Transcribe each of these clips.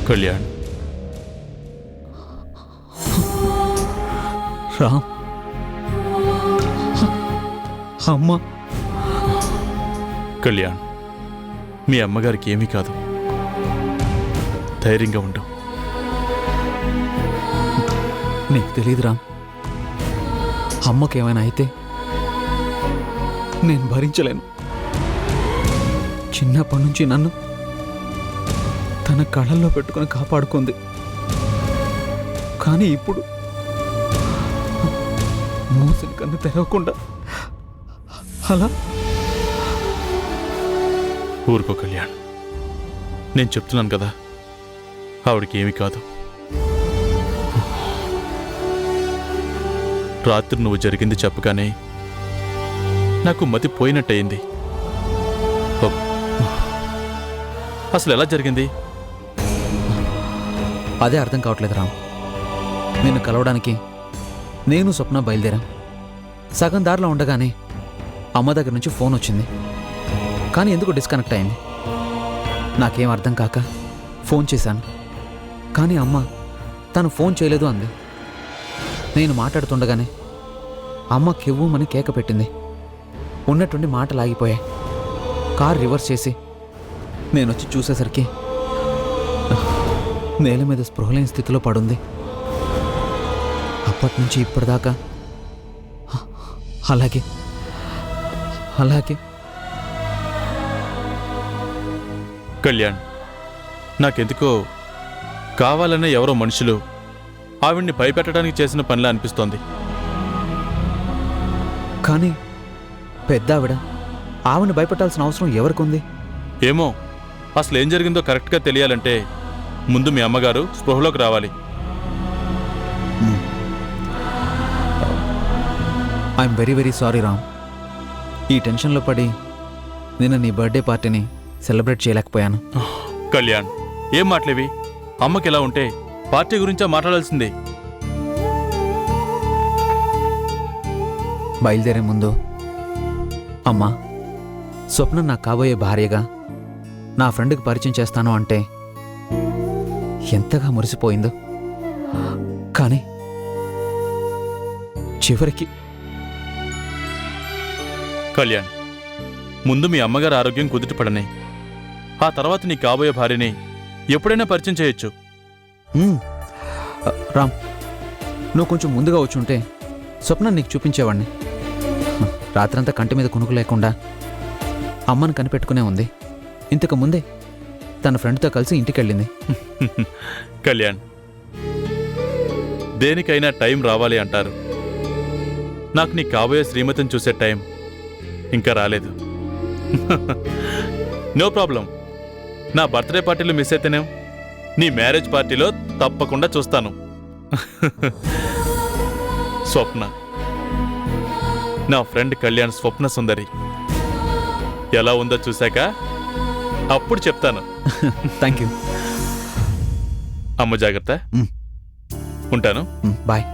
కళ్యాణ్, రామ్, అమ్మ. కళ్యాణ్, మీ అమ్మగారికి ఏమీ కాదు, ధైర్యంగా ఉండు. నీకు తెలియదు రామ్, అమ్మకేమైనా అయితే నేను భరించలేను. చిన్నప్పటి నుంచి నన్ను తన కళ్ళల్లో పెట్టుకుని కాపాడుకుంది. కానీ ఇప్పుడు మూసిన కన్ను తెరవకుండా అలా. ఊరుకో కళ్యాణ్, నేను చెప్తున్నాను కదా, ఆవిడికి ఏమీ కాదు. రాత్రి నువ్వు జరిగింది చెప్పగానే నాకు మతి పోయినట్టయింది. అసలు ఎలా జరిగింది? అదే అర్థం కావట్లేదు రామ్. నిన్ను కలవడానికి నేను స్వప్న బయలుదేరాం. సగం దారిలో ఉండగానే అమ్మ దగ్గర నుంచి ఫోన్ వచ్చింది. కానీ ఎందుకు డిస్కనెక్ట్ అయింది నాకేం అర్థం కాక ఫోన్ చేశాను. కానీ అమ్మ తను ఫోన్ చేయలేదు అంది. నేను మాట్లాడుతుండగానే అమ్మ కెవ్వుమని కేక పెట్టింది. ఉన్నట్టుండి మాటలు ఆగిపోయాయి. కార్ రివర్స్ చేసి నేనొచ్చి చూసేసరికి నేల మీద స్పృహలేని స్థితిలో పడుంది. అప్పటి నుంచి ఇప్పటిదాకా అలాగే అలాగే. కళ్యాణ్, నాకెందుకో కావాలనే ఎవరో మనుషులు ఆవిడ్ని భయపెట్టడానికి చేసిన పనిలా అనిపిస్తోంది. కానీ పెద్ద ఆవిడని భయపెట్టాల్సిన అవసరం ఎవరికుంది? ఏమో, అసలు ఏం జరిగిందో కరెక్ట్గా తెలియాలంటే ముందు మీ అమ్మగారు స్పృహలోకి రావాలి. I'm very very sorry Ram. ఈ టెన్షన్లో పడి నిన్న నీ బర్త్డే పార్టీని సెలబ్రేట్ చేయలేకపోయాను. కళ్యాణ్, ఏం మాటలేవి? అమ్మకి ఎలా ఉంటే పార్టీ గురించా మాట్లాడాల్సింది. బయలుదేరే ముందు అమ్మా, స్వప్న నా కాబోయే భార్యగా నా ఫ్రెండ్కి పరిచయం చేస్తాను అంటే ఎంతగా మురిసిపోయిందో. కానీ చివరికి కళ్యాణ్, ముందు మీ అమ్మగారి ఆరోగ్యం కుదుటపడని, ఆ తర్వాత నీ కాబోయే భార్యని ఎప్పుడైనా పరిచయం చేయొచ్చు. రామ్, నువ్వు కొంచెం ముందుగా వచ్చుంటే స్వప్న నీకు చూపించేవాడిని. రాత్రంతా కంటి మీద కునుకు లేకుండా అమ్మను కనిపెట్టుకునే ఉంది. ఇంతకు ముందే తన ఫ్రెండ్తో కలిసి ఇంటికెళ్ళింది. కళ్యాణ్, దేనికైనా టైం రావాలి అంటారు. నాకు నీ కాబోయే శ్రీమతిని చూసే టైం ఇంకా రాలేదు. No problem. నా బర్త్డే పార్టీలో మిస్ అయితేనే నీ మ్యారేజ్ పార్టీలో తప్పకుండా చూస్తాను. స్వప్న, నా ఫ్రెండ్ కళ్యాణ్ స్వప్న సుందరి ఎలా ఉందో చూశాక అప్పుడు చెప్తాను. Thank you. అమ్మ జాగ్రత్త. ఉంటాను. బాయ్.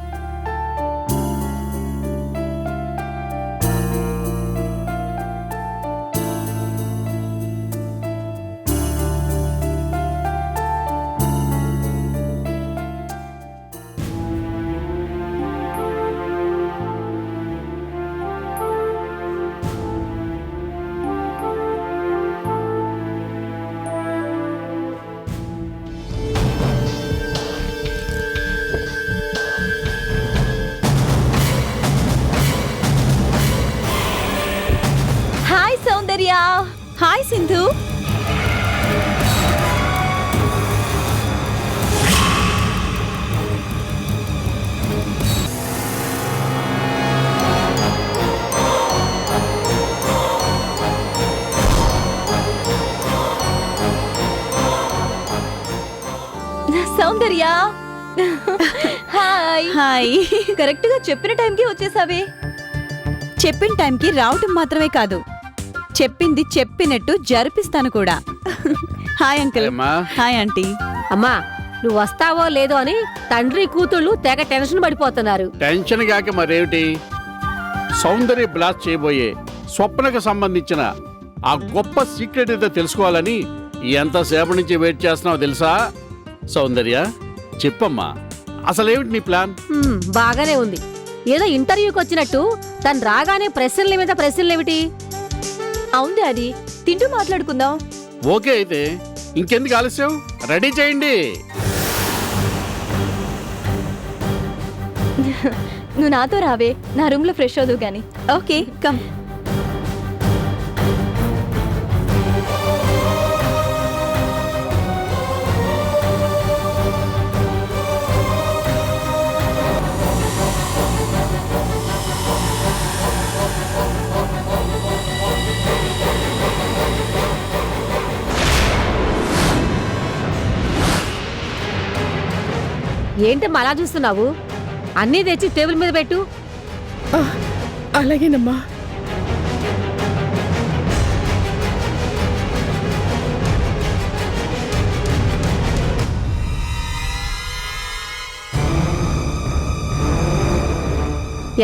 హాయ్ సింధు. సౌందర్య, హాయ్. హాయ్. కరెక్ట్ గా చెప్పిన టైంకి వచ్చేసావే. చెప్పిన టైంకి రావటం మాత్రమే కాదు, చెప్పింది చెప్పినట్టు జరిపిస్తాను కూడా. Hi uncle. Hi aunty. అమ్మా, నువ్వు వస్తావో లేదో అని తండ్రి కూతుళ్ళు తెగ టెన్షన్ పడిపోతున్నారు. టెన్షన్ కాక మరేమిటి, సౌందర్య బ్లాస్ట్ చేయబోయే స్వప్నకు సంబంధించిన ఆ గొప్ప సీక్రెట్ ఏదో తెలుసుకోవాలని ఎంతసేపు నుంచి వెయిట్ చేస్తున్నావు తెలుసా? సౌందర్య చెప్పమ్మా, అసలేమిటి నీ ప్లాన్? బాగానే ఉంది. ఏదో ఇంటర్వ్యూకి వచ్చినట్టు తను రాగానే ప్రశ్నల మీద ప్రశ్నలేమిటి? అవును డాడీ, తింటూ మాట్లాడుకుందాం. ఓకే అయితే ఇంకెందుకు ఆలస్యం, రెడీ చేయండి. నువ్వు నాతో రావే, నా రూమ్ లో ఫ్రెష్ అవుదు గాని. Okay come. ఏంటమ్మా అలా చూస్తున్నావు? అన్నీ తెచ్చి టేబుల్ మీద పెట్టు. అలాగేనమ్మా.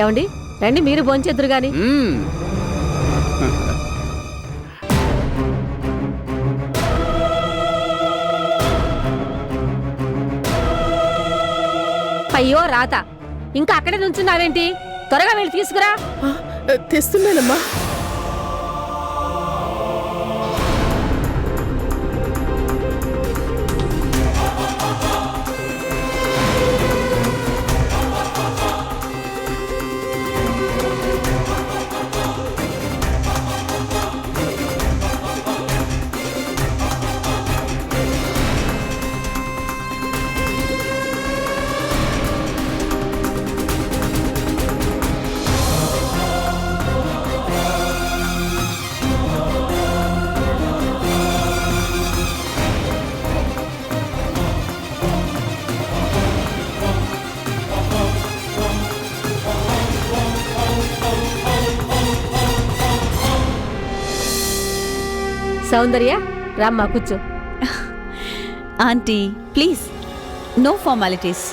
ఏమండి, రండి మీరు భోంచేద్దరు గాని. మ్మ్. అయ్యో రాత, ఇంకా అక్కడే నుంచున్నావేంటి? త్వరగా వెళ్ళి తీసుకురా. తెస్తున్నానమ్మా. సౌందర్య రామ్మా కూర్చో. Aunty please, no formalities.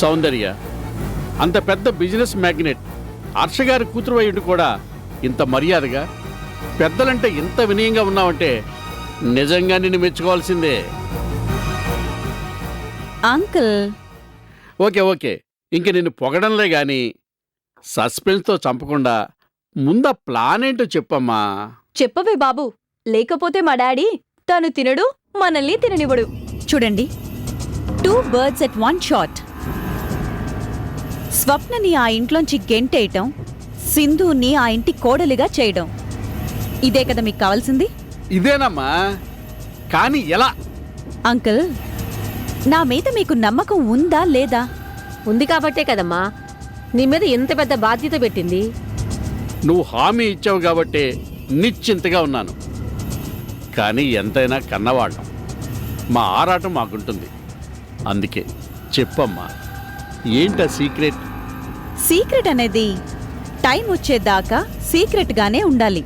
Soundarya, అంత పెద్ద బిజినెస్ మ్యాగ్నెట్ హర్ష గారి కూతురు అయ్యుండి కూడా ఇంత మర్యాదగా, పెద్దలంటే ఇంత వినయంగా ఉన్నావంటే నిజంగా నిన్ను మెచ్చుకోవాల్సిందే. అంకుల్. ఓకే ఓకే, ఇంక నిన్ను పొగడంలే గాని సస్పెన్స్తో చంపకుండా ముందా ప్లాన్ ఏంటో చెప్పమ్మా. చెప్పవే బాబు, లేకపోతే మా డాడీ తను తినడు, మనల్ని తిననివ్వడు. చూడండి, 2 birds at 1 shot. స్వప్నని ఆ ఇంట్లోంచి గెంటేయటం, సింధుని ఆ ఇంటి కోడలిగా చేయడం. ఇదే కదా మీకు కావాల్సింది? ఇదేనమ్మా, కానీ ఎలా? అంకుల్, నా మీద మీకు నమ్మకం ఉందా లేదా? ఉంది కాబట్టే కదమ్మా నీ మీద ఎంత పెద్ద బాధ్యత పెట్టింది. నువ్వు హామీ ఇచ్చావు కాబట్టే నిశ్చింతగా ఉన్నాను. కానీ ఎంతైనా కన్నవాళ్ళం, మా ఆరాటం మాకుంటుంది. అందుకే చెప్పమ్మా, ఏంటా సీక్రెట్? సీక్రెట్ అనేది టైం వచ్చేదాకా సీక్రెట్గానే ఉండాలి.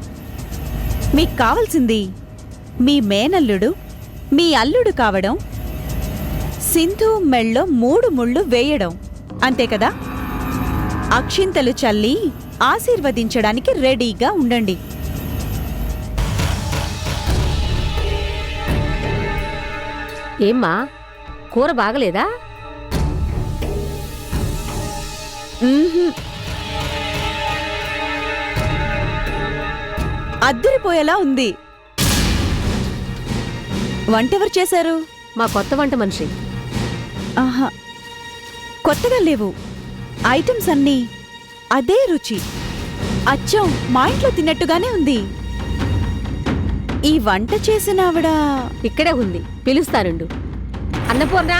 మీకు కావాల్సింది మీ మేనల్లుడు మీ అల్లుడు కావడం, సింధు మెళ్ళో 3 ముళ్ళు వేయడం, అంతే కదా? అక్షింతలు చల్లి ఆశీర్వదించడానికి రెడీగా ఉండండి. ఏమ్మా కూర బాగలేదా? అద్దరిపోయేలా ఉంది. వంటెవరు చేశారు? మా కొత్త వంట మనిషి. ఆహా, కొత్తగా లేవు ఐటమ్స్ అన్నీ. అదే రుచి, అచ్చం మా ఇంట్లో తిన్నట్టుగానే ఉంది. ఈ వంట చేసిన ఆవిడ ఇక్కడే ఉంది, పిలుస్తానుండు. అన్నపూర్ణ,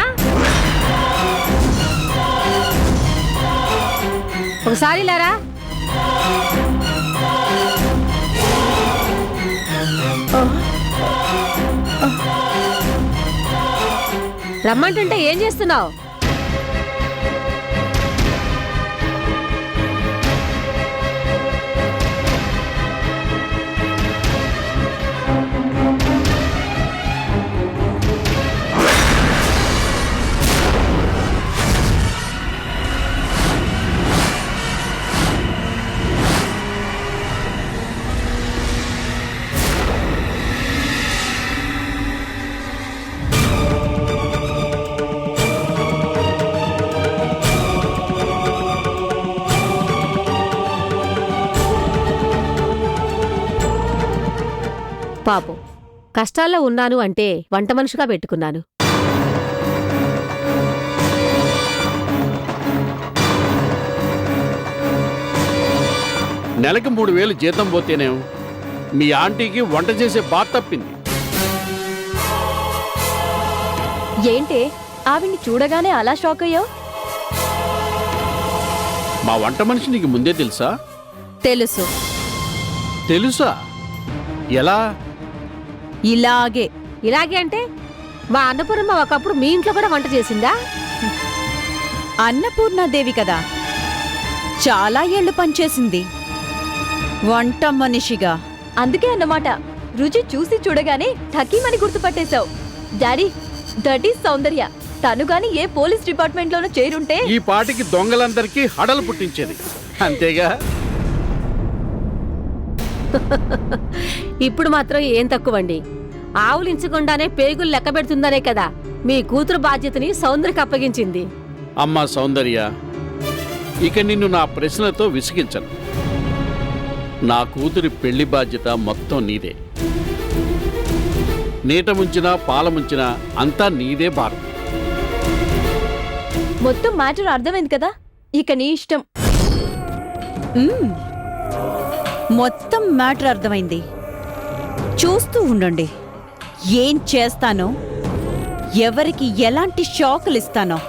ఒకసారి లేరా. రమ్మంటుంటే ఏం చేస్తున్నావు? పాపం కష్టాల్లో ఉన్నాను అంటే వంట మనిషిగా పెట్టుకున్నాను. నెలకు 3000 జీతం పోతేనే మీ ఆంటీకి వంట చేసే బాధ తప్పింది. ఏంటే ఆవిడ్ని చూడగానే అలా షాక్ అయ్యావు? మా వంట మనిషి నీకు ముందే తెలుసా? తెలుసు. తెలుసా? ఎలా? ఇలాగే. ఇలాగే అంటే మా అన్నపూర్ణమ్మ ఒకప్పుడు మీ ఇంట్లో కూడా వంట చేసిందా? అన్నపూర్ణాదేవి కదా, చాలా ఏళ్లు పనిచేసింది వంట మనిషిగా. అందుకే అన్నమాట రుచి చూసి చూడగానే ఠకీమని గుర్తుపట్టేశావు. డాడీ, దట్ ఈస్ సౌందర్య. తను గాని ఏ పోలీస్ డిపార్ట్మెంట్ లోనూ చేరుంటే ఈ పాటికి దొంగలందరికీ హడలు పుట్టించేది. అంతేగా? ఇప్పుడు మాత్రం ఏం తక్కువండి. ఆవులించకుండానే పేగులు లెక్క పెడుతుందనే కదా మీ కూతురు బాధ్యతని సౌందర్యకి అప్పగించింది. అమ్మా సౌందర్య, ఇక నిన్ను నా ప్రశ్నలతో విసిగించను. నా కూతురి పెళ్లి బాధ్యత మొత్తం నీదే. నీట ముంచినా పాల ముంచినా అంతా నీదే భారం. మొత్తం మ్యాటర్ అర్థమైంది కదా, ఇక నీ ఇష్టం. మొత్తం మ్యాటర్ అర్థమైంది. చూస్తూ ఉండండి ఏం చేస్తానో, ఎవరికి ఎలాంటి షాకులు ఇస్తానో.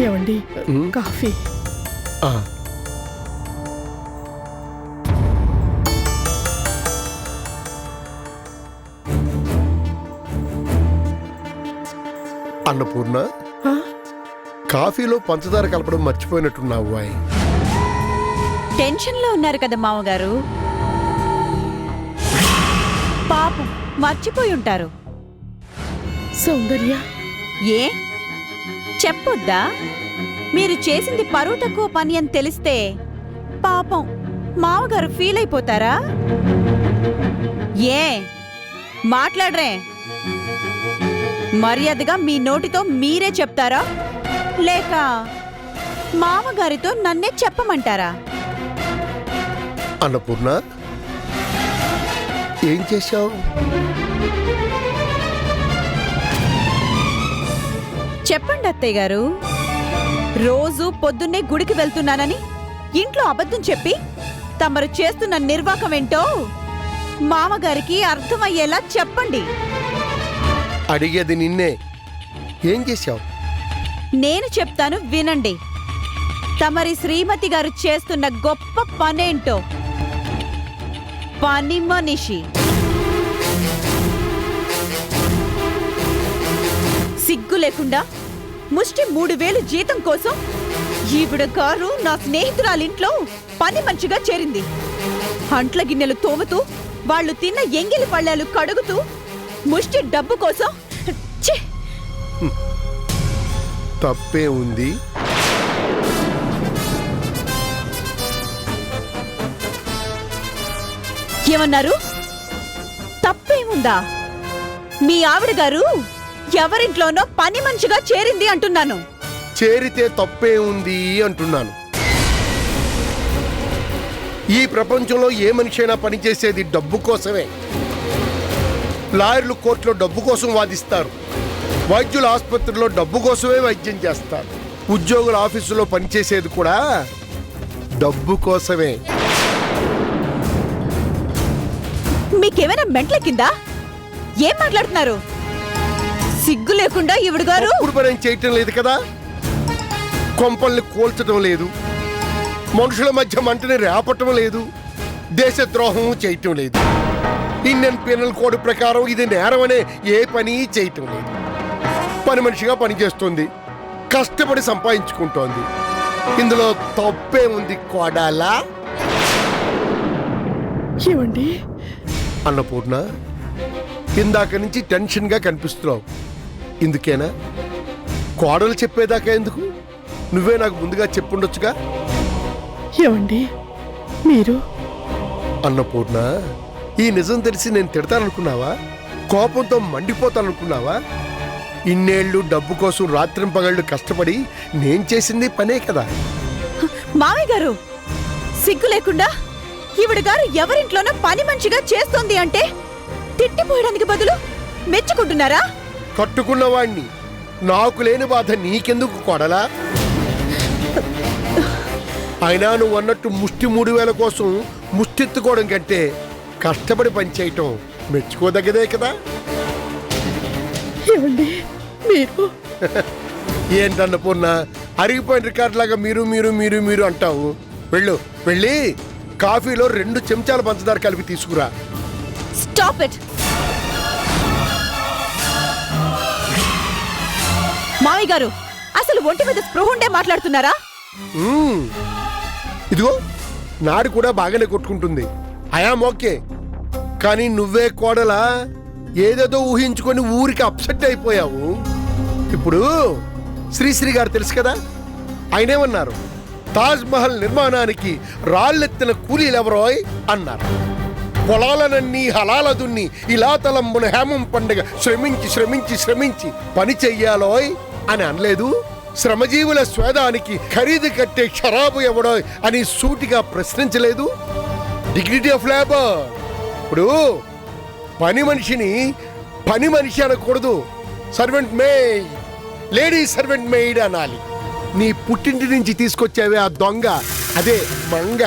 ఏమండి, కాఫీ. అన్నపూర్ణ, కాఫీలో పంచదార కలపడం మర్చిపోయినట్టున్నావు. టెన్షన్లో ఉన్నారు కదా మామగారు, పాపం మర్చిపోయి ఉంటారు. సౌందర్య, ఏ చెప్పొద్దా? మీరు చేసింది పరువు తక్కువ పని అని తెలిస్తే పాపం మామగారు ఫీల్ అయిపోతారా? ఏ మాట్లాడరే? మర్యాదగా మీ నోటితో మీరే చెప్తారా, లేక మామగారితో నన్నే చెప్పమంటారా? అన్నపూర్ణ, ఏం చేశావు? చెప్పండి అత్తయ్య గారు. రోజు పొద్దున్నే గుడికి వెళ్తున్నానని ఇంట్లో అబద్ధం చెప్పి తమరు చేస్తున్న నిర్వాకం ఏంటో మామగారికి అర్థమయ్యేలా చెప్పండి. అడిగేది నిన్నే. ఏం చేశావు? నేను చెప్తాను వినండి. తమరి శ్రీమతి గారు చేస్తున్న గొప్ప పనేంటో. పని మనిషి. సిగ్గు లేకుండా ముష్టి 3000 జీతం కోసం ఈవిడ గారు నా స్నేహితురాలింట్లో పని మంచిగా చేరింది. అంట్ల గిన్నెలు తోముతూ, వాళ్ళు తిన్న ఎంగిలి పళ్ళాలు కడుగుతూ, ముష్టి డబ్బు కోసం. ఛీ! తప్పే ఉంది. ఏమన్నారు? తప్పేముందా? మీ ఆవిడ గారు ఎవరింట్లోనో పని మంచిగా చేరింది అంటున్నాను. చేరితే తప్పే ఉంది అంటున్నాను. ఈ ప్రపంచంలో ఏ మనిషి అయినా పనిచేసేది డబ్బు కోసమే. లాయర్లు కోర్టులో డబ్బు కోసం వాదిస్తారు. వైద్యుల ఆసుపత్రిలో డబ్బు కోసమే వైద్యం చేస్తారు. ఉద్యోగుల ఆఫీసులో పనిచేసేది కూడా డబ్బు కోసమే. మీకేమైనా మెంట్ల కిందా? ఏం మాట్లాడుతున్నారు? సిగ్గు లేకుండా ఈవిడ గారు ఇప్పుడు పని చేయటం లేదు కదా, కొంపల్ని కోల్చడం లేదు, మనుషుల మధ్య మంటని రేపటం లేదు, దేశద్రోహం చేయటం లేదు. ఇండియన్ పీనల్ కోడ్ ప్రకారం ఇది నేరం అనే ఏ పని చేయటం లేదు. పని మనిషిగా పనిచేస్తుంది, కష్టపడి సంపాదించుకుంటోంది. ఇందులో తప్పేముంది కోడాలా? ఏమండి అన్నపూర్ణ, ఇందాక నుంచి టెన్షన్గా కనిపిస్తున్నావు. ఇందుకేనా? కోడలు చెప్పేదాకా ఎందుకు? నువ్వే నాకు ముందుగా చెప్పుండొచ్చుగా. ఏమండి మీరు అన్నపూర్ణ, ఈ నిజం తెలిసి నేను తిడతాననుకున్నావా? కోపంతో మండిపోతాననుకున్నావా? ఇన్నేళ్లు డబ్బు కోసం రాత్రింపగళ్ళు కష్టపడి నేను చేసింది పనే కదా. మామయ్య గారు, సిగ్గు లేకుండా ఈవిడ గారు ఎవరింట్లోనో పని మంచిగా చేస్తోంది అంటే తిట్టిపోయడానికి బదులు మెచ్చుకుంటున్నారా? కట్టుకున్నవాణ్ణి, నాకు లేని బాధ నీకెందుకు కోడలా? అయినా నువ్వు అన్నట్టు ముష్టి 3000 కోసం ముష్టెత్తుకోవడం కంటే కష్టపడి పనిచేయటం మెచ్చుకోదగ్గదే కదా. ఏమండి మీరు ఏంటన్నపూర్ణ, అరిగిపోయిన రికార్డులాగా మీరు మీరు మీరు మీరు అంటావు. వెళ్ళి కాఫీలో 2 చెంచాల పంచదార కలిపి తీసుకురా. Stop it. మామయ్య గారు, అసలు ఒంటి మీద స్పృహ ఉండే మాట్లాడుతున్నారా? ఇదిగో నాడు కూడా బాగానే కొట్టుకుంటుంది. I'm okay. కానీ నువ్వే కోడలా ఏదేదో ఊహించుకొని ఊరికి అప్సెట్ అయిపోయావు. ఇప్పుడు శ్రీశ్రీ గారు తెలుసు కదా, ఆయనేమన్నారు? తాజ్ మహల్ నిర్మాణానికి రాళ్ళెత్తిన కూలీలెవరోయ్ అన్నారు. పొలాలనన్నీ హలాల దున్ని ఇలా తలంబున హేమం పండుగ శ్రమించి శ్రమించి శ్రమించి పని చెయ్యాలోయ్ అని అనలేదు. శ్రమజీవుల స్వేదానికి ఖరీదు కట్టే షరాబు ఎవడోయ్ అని సూటిగా ప్రశ్నించలేదు. Dignity of labour. ఇప్పుడు పని మనిషిని పని మనిషి అనకూడదు, servant maid, lady servant maid అనాలి. నీ పుట్టింటి నుంచి తీసుకొచ్చావే ఆ దొంగ, అదే మంగ,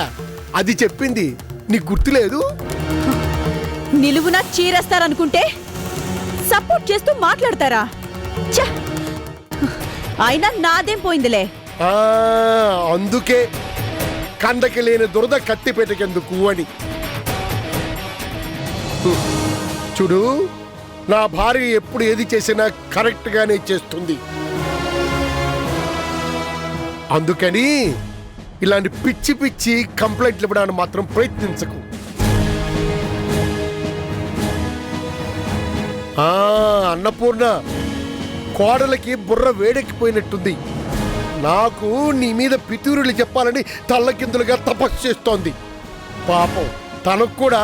అది చెప్పింది నీకు గుర్తులేదు? నిలువునా చీరేస్తారనుకుంటే సపోర్ట్ చేస్తూ మాట్లాడతారా? ఛ! అయినా నాదేం పోయిందిలే. అందుకే కందకి లేని దురద కత్తిపెట్టకెందుకు అని. చూడు, నా భార్య ఎప్పుడు ఏది చేసినా కరెక్ట్ గానే చేస్తుంది. అందుకని ఇలాంటి పిచ్చి పిచ్చి కంప్లైంట్లు ఇవ్వడానికి మాత్రం ప్రయత్నించకు. అన్నపూర్ణ, కోడలకి బుర్ర వేడెక్కిపోయినట్టుంది. నాకు నీ మీద పితూరులు చెప్పాలని తల్లకిందులుగా తపస్సు చేస్తోంది. పాపం, తనకు కూడా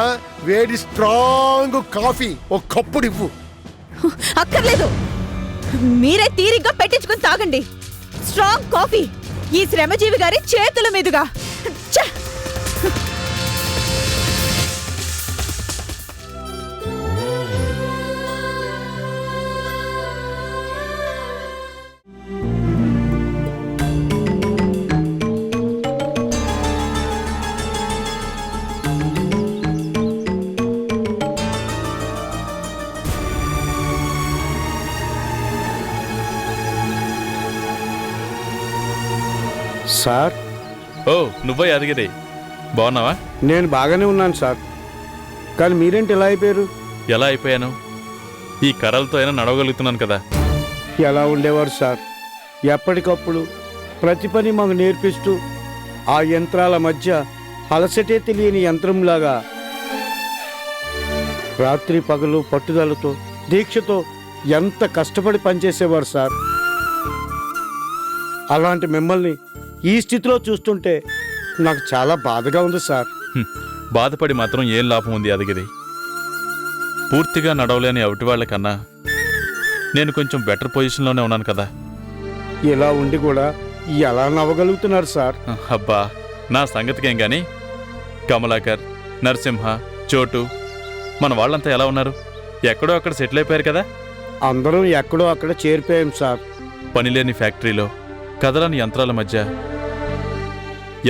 వేడి స్ట్రాంగ్ కాఫీ ఒక కప్పుడు ఇవ్వు. అక్కర్లేదు, మీరే తీరిగ్గా పెట్టించుకుని తాగండి స్ట్రాంగ్ కాఫీ, ఈ శ్రమజీవి గారి చేతుల మీదుగా. ఛ! సార్, ఓ నువ్వే యాదగిరి, బాగున్నావా? నేను బాగానే ఉన్నాను సార్. కానీ మీరేంటి ఇలా అయిపోయారు? ఎలా అయిపోయాను? ఈ కర్రలతో అయినా నడవగలుగుతున్నాను కదా. ఎలా ఉండేవారు సార్? ఎప్పటికప్పుడు ప్రతి పని మాకు నేర్పిస్తూ ఆ యంత్రాల మధ్య అలసటే తెలియని యంత్రంలాగా రాత్రి పగలు పట్టుదలతో దీక్షతో ఎంత కష్టపడి పనిచేసేవారు సార్. అలాంటి మిమ్మల్ని ఈ స్థితిలో చూస్తుంటే నాకు చాలా బాధగా ఉంది సార్. బాధపడి మాత్రం ఏం లాభం ఉంది యాదగిరి? పూర్తిగా నడవలేని అవిటి వాళ్ళకన్నా నేను కొంచెం బెటర్ పొజిషన్లోనే ఉన్నాను కదా. ఇలా ఉండి కూడా ఎలా నవ్వగలుగుతున్నారు సార్? అబ్బా, నా సంగతికేం గాని కమలాకర్, నరసింహ, చోటు, మన వాళ్ళంతా ఎలా ఉన్నారు? ఎక్కడో అక్కడ సెటిల్ అయిపోయారు కదా. అందరం ఎక్కడో అక్కడ చేరిపోయాం సార్. పనిలేని ఫ్యాక్టరీలో కదలని యంత్రాల మధ్య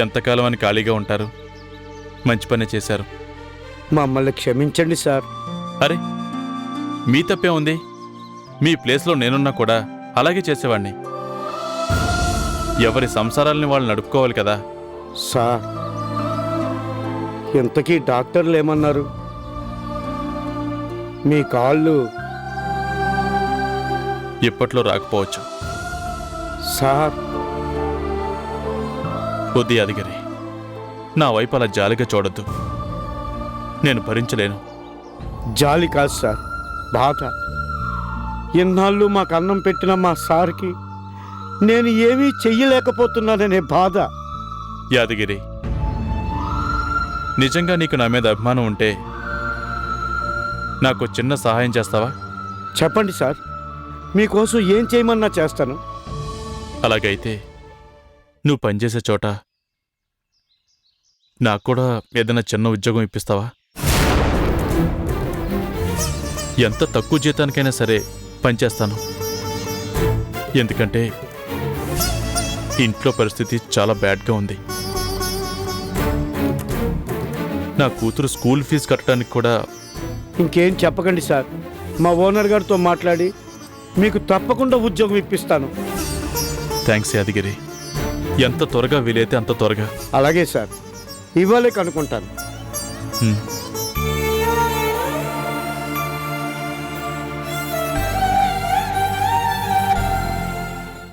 ఎంతకాలం అని ఖాళీగా ఉంటారు? మంచి పని చేశారు. మమ్మల్ని క్షమించండి సార్. అరే, మీ తప్పే ఉంది. మీ ప్లేస్లో నేనున్నా కూడా అలాగే చేసేవాణ్ణి. ఎవరి సంసారాల్ని వాళ్ళు నడుపుకోవాలి కదా. సార్, ఇంతకీ డాక్టర్లు ఏమన్నారు? మీ కాళ్ళు ఇప్పట్లో రాకపోవచ్చు. సార్ వద్దు యాదగిరి, నా వైపు అలా జాలిగా చూడొద్దు. నేను భరించలేను. జాలి కాదు సార్, బాధ. ఎన్నాళ్ళు మాకు అన్నం పెట్టిన మా సార్కి నేను ఏమీ చెయ్యలేకపోతున్నాననే బాధ. యాదగిరి, నిజంగా నీకు నా మీద అభిమానం ఉంటే నాకు చిన్న సహాయం చేస్తావా? చెప్పండి సార్, మీకోసం ఏం చేయమన్నా చేస్తాను. అలాగైతే నువ్వు పనిచేసే చోట నాకు కూడా ఏదైనా చిన్న ఉద్యోగం ఇప్పిస్తావా? ఎంత తక్కువ జీతానికైనా సరే పనిచేస్తాను. ఎందుకంటే ఇంట్లో పరిస్థితి చాలా బ్యాడ్గా ఉంది. నా కూతురు స్కూల్ ఫీజు కట్టడానికి కూడా. ఇంకేం చెప్పకండి సార్, మా ఓనర్ గారితో మాట్లాడి మీకు తప్పకుండా ఉద్యోగం ఇప్పిస్తాను. థ్యాంక్స్ యాదగిరి. ఎంత త్వరగా వీలైతే అంత త్వరగా. అలాగే సార్, ఇవాళే కనుక్కుంటాను. హ్మ్.